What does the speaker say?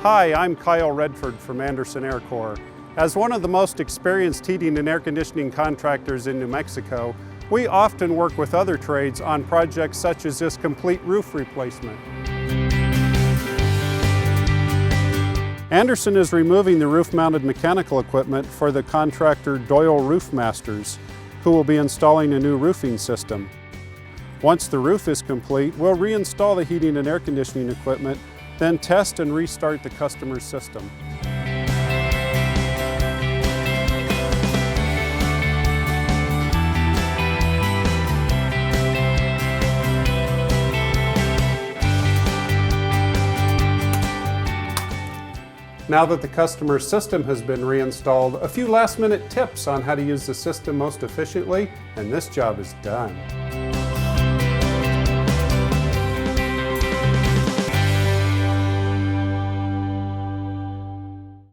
Hi, I'm Kyle Redford from Anderson Air Corps. As one of the most experienced heating and air conditioning contractors in New Mexico, we often work with other trades on projects such as this complete roof replacement. Anderson is removing the roof-mounted mechanical equipment for the contractor Doyle Roof Masters, who will be installing a new roofing system. Once the roof is complete, we'll reinstall the heating and air conditioning equipment, then test and restart the customer's system. Now that the customer's system has been reinstalled, a few last-minute tips on how to use the system most efficiently, and this job is done.